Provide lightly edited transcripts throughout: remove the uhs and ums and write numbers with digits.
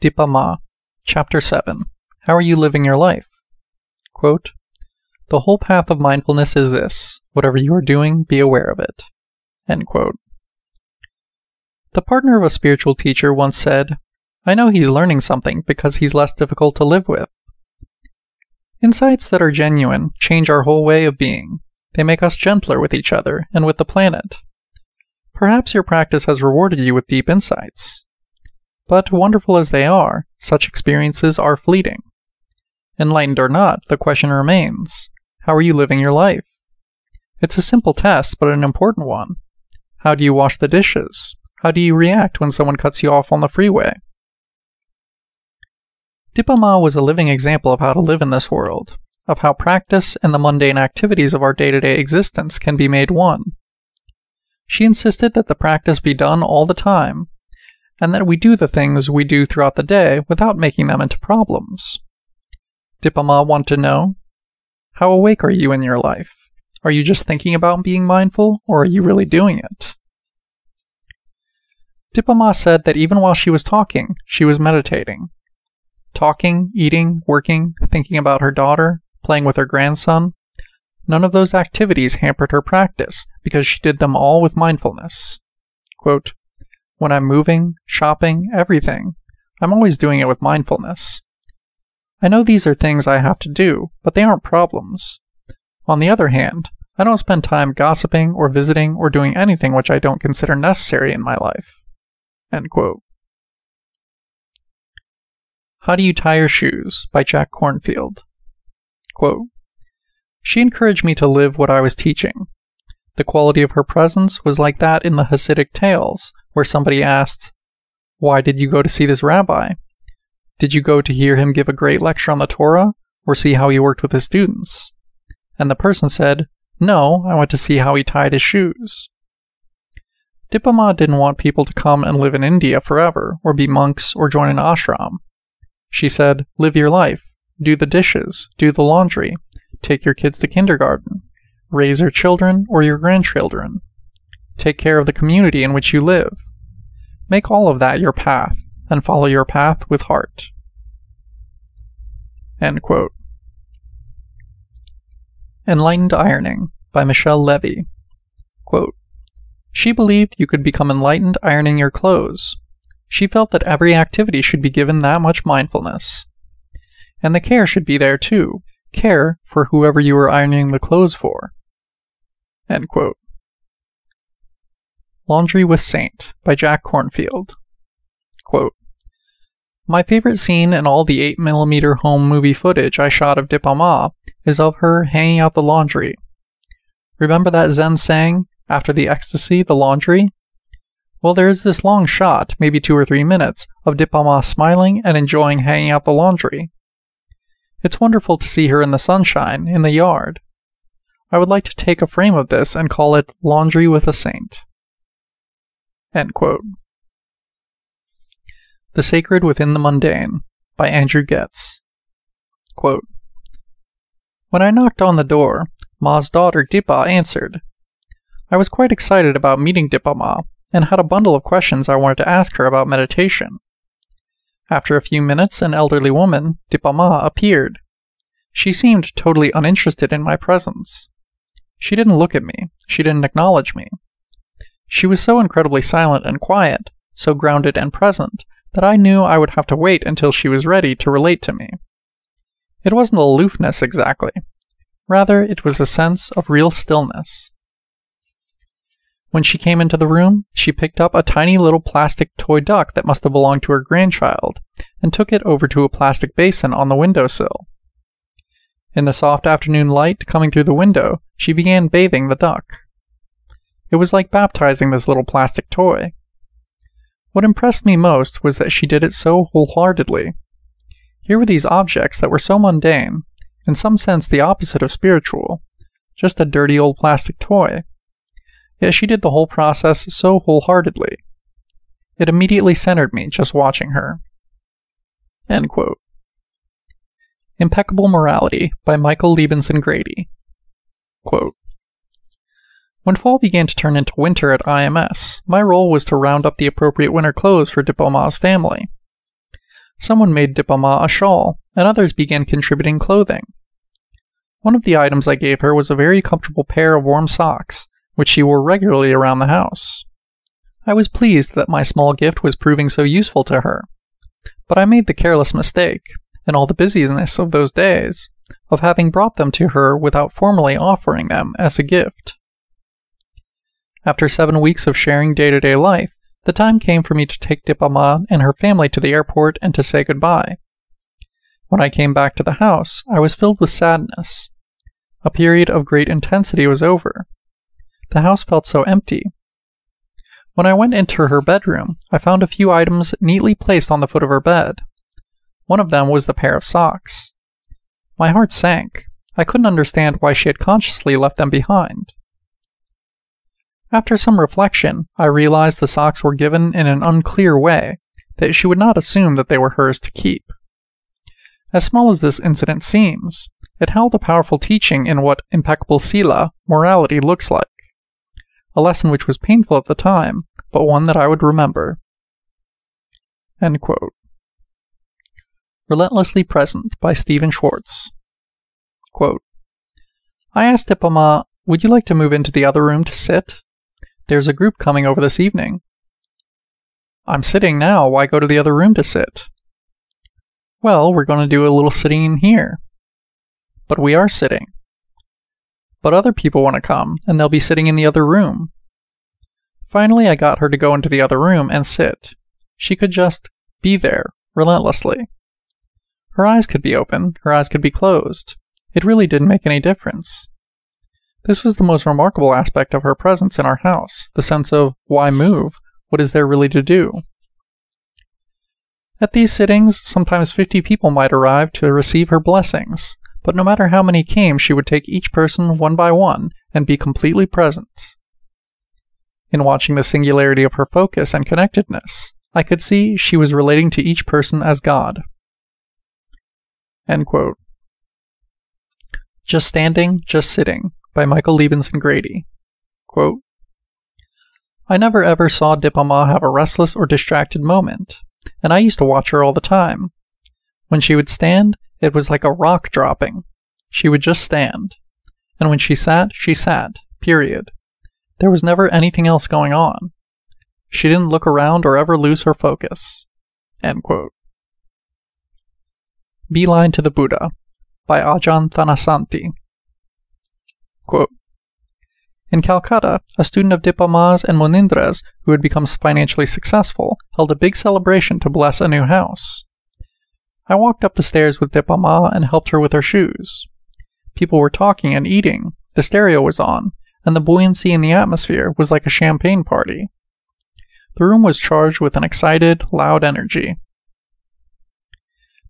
Dipa, Chapter 7. How are you living your life? Quote, "The whole path of mindfulness is this. Whatever you are doing, be aware of it." End quote. The partner of a spiritual teacher once said, "I know he's learning something because he's less difficult to live with." Insights that are genuine change our whole way of being. They make us gentler with each other and with the planet. Perhaps your practice has rewarded you with deep insights. But wonderful as they are, such experiences are fleeting. Enlightened or not, the question remains, how are you living your life? It's a simple test, but an important one. How do you wash the dishes? How do you react when someone cuts you off on the freeway? Dipa was a living example of how to live in this world, of how practice and the mundane activities of our day-to-day existence can be made one. She insisted that the practice be done all the time, and that we do the things we do throughout the day without making them into problems. Dipa wanted to know, how awake are you in your life? Are you just thinking about being mindful, or are you really doing it? Dipa said that even while she was talking, she was meditating. Talking, eating, working, thinking about her daughter, playing with her grandson, none of those activities hampered her practice because she did them all with mindfulness. Quote, "When I'm moving, shopping, everything, I'm always doing it with mindfulness. I know these are things I have to do, but they aren't problems. On the other hand, I don't spend time gossiping or visiting or doing anything which I don't consider necessary in my life." End quote. How Do You Tie Your Shoes? By Jack Kornfield. Quote, "She encouraged me to live what I was teaching. The quality of her presence was like that in the Hasidic tales, where somebody asked, 'Why did you go to see this rabbi? Did you go to hear him give a great lecture on the Torah, or see how he worked with his students?' And the person said, 'No, I went to see how he tied his shoes.' Dipa didn't want people to come and live in India forever, or be monks, or join an ashram. She said, live your life, do the dishes, do the laundry, take your kids to kindergarten, raise your children or your grandchildren, take care of the community in which you live. Make all of that your path, and follow your path with heart." End quote. Enlightened Ironing by Michelle Levy. Quote, "She believed you could become enlightened ironing your clothes. She felt that every activity should be given that much mindfulness. And the care should be there too, care for whoever you are ironing the clothes for." End quote. Laundry with Saint by Jack Kornfield. Quote, "My favorite scene in all the 8mm home movie footage I shot of Dipa is of her hanging out the laundry. Remember that Zen saying, after the ecstasy, the laundry? Well, there is this long shot, maybe 2 or 3 minutes, of Dipa smiling and enjoying hanging out the laundry. It's wonderful to see her in the sunshine, in the yard. I would like to take a frame of this and call it Laundry with a Saint." End quote. The Sacred Within the Mundane by Andrew Getz. Quote, "When I knocked on the door, Ma's daughter Dipa answered. I was quite excited about meeting Dipa and had a bundle of questions I wanted to ask her about meditation. After a few minutes, an elderly woman, Dipa, appeared. She seemed totally uninterested in my presence. She didn't look at me. She didn't acknowledge me. She was so incredibly silent and quiet, so grounded and present, that I knew I would have to wait until she was ready to relate to me. It wasn't aloofness exactly. Rather, it was a sense of real stillness. When she came into the room, she picked up a tiny little plastic toy duck that must have belonged to her grandchild, and took it over to a plastic basin on the windowsill. In the soft afternoon light coming through the window, she began bathing the duck. It was like baptizing this little plastic toy. What impressed me most was that she did it so wholeheartedly. Here were these objects that were so mundane, in some sense the opposite of spiritual, just a dirty old plastic toy. Yet she did the whole process so wholeheartedly. It immediately centered me just watching her." End quote. Impeccable Morality by Michael Liebenson Grady. Quote, "When fall began to turn into winter at IMS, my role was to round up the appropriate winter clothes for Dipa family. Someone made Dipa a shawl, and others began contributing clothing. One of the items I gave her was a very comfortable pair of warm socks, which she wore regularly around the house. I was pleased that my small gift was proving so useful to her, but I made the careless mistake, in all the busyness of those days, of having brought them to her without formally offering them as a gift. After 7 weeks of sharing day-to-day life, the time came for me to take Dipa and her family to the airport and to say goodbye. When I came back to the house, I was filled with sadness. A period of great intensity was over. The house felt so empty. When I went into her bedroom, I found a few items neatly placed on the foot of her bed. One of them was the pair of socks. My heart sank. I couldn't understand why she had consciously left them behind. After some reflection, I realized the socks were given in an unclear way, that she would not assume that they were hers to keep. As small as this incident seems, it held a powerful teaching in what impeccable sila, morality, looks like. A lesson which was painful at the time, but one that I would remember. End quote. Relentlessly Present by Stephen Schwartz. Quote, I asked Dipa, would you like to move into the other room to sit? There's a group coming over this evening. I'm sitting now, why go to the other room to sit? Well, we're going to do a little sitting in here. But we are sitting. But other people want to come, and they'll be sitting in the other room. Finally, I got her to go into the other room and sit. She could just be there, relentlessly. Her eyes could be open, her eyes could be closed. It really didn't make any difference. This was the most remarkable aspect of her presence in our house, the sense of, why move? What is there really to do? At these sittings, sometimes 50 people might arrive to receive her blessings, but no matter how many came, she would take each person one by one and be completely present. In watching the singularity of her focus and connectedness, I could see she was relating to each person as God. End quote. Just Standing, Just Sitting by Michael Liebenson Grady. Quote, I never ever saw Dipa have a restless or distracted moment, and I used to watch her all the time. When she would stand, it was like a rock dropping. She would just stand. And when she sat, period. There was never anything else going on. She didn't look around or ever lose her focus. End quote. Beeline to the Buddha by Ajahn Thanasanti. Quote, in Calcutta, a student of Dipa and Munindra's, who had become financially successful, held a big celebration to bless a new house. I walked up the stairs with Dipa and helped her with her shoes. People were talking and eating, the stereo was on, and the buoyancy in the atmosphere was like a champagne party. The room was charged with an excited, loud energy.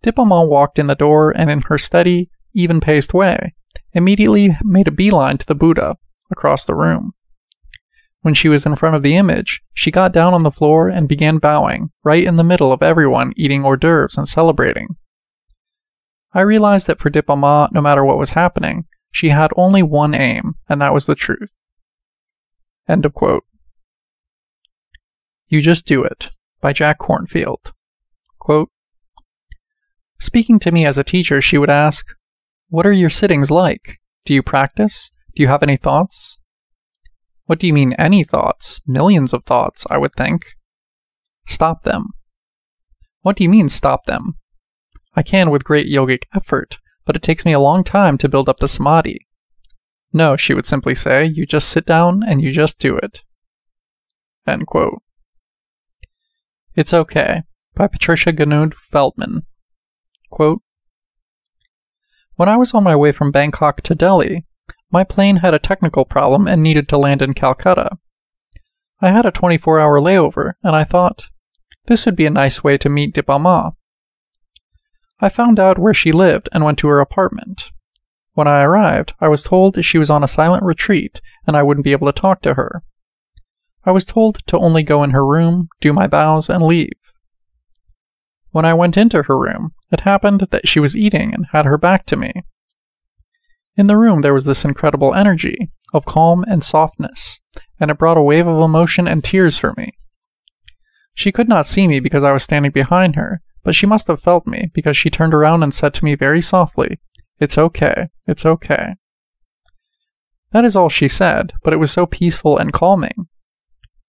Dipa walked in the door and in her steady, even-paced way, immediately made a beeline to the Buddha, across the room. When she was in front of the image, she got down on the floor and began bowing, right in the middle of everyone eating hors d'oeuvres and celebrating. I realized that for Dipa, no matter what was happening, she had only one aim, and that was the truth. End of quote. You Just Do It by Jack Kornfield. Quote, speaking to me as a teacher, she would ask, what are your sittings like? Do you practice? Do you have any thoughts? What do you mean, any thoughts? Millions of thoughts, I would think. Stop them. What do you mean, stop them? I can with great yogic effort, but it takes me a long time to build up the samadhi. No, she would simply say, you just sit down and you just do it. End quote. It's Okay by Patricia Ganud Feldman. Quote, when I was on my way from Bangkok to Delhi, my plane had a technical problem and needed to land in Calcutta. I had a 24-hour layover, and I thought, this would be a nice way to meet Dipa. I found out where she lived and went to her apartment. When I arrived, I was told she was on a silent retreat and I wouldn't be able to talk to her. I was told to only go in her room, do my bows, and leave. When I went into her room, it happened that she was eating and had her back to me. In the room there was this incredible energy of calm and softness, and it brought a wave of emotion and tears for me. She could not see me because I was standing behind her, But she must have felt me, because she turned around and said to me very softly, "It's okay, it's okay." That is all she said, but it was so peaceful and calming.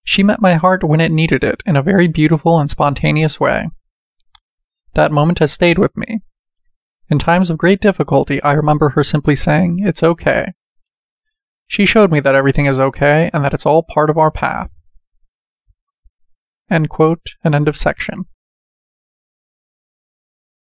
She met my heart when it needed it in a very beautiful and spontaneous way. That moment has stayed with me. In times of great difficulty, I remember her simply saying, "It's okay." She showed me that everything is okay and that it's all part of our path. End quote, and end of section.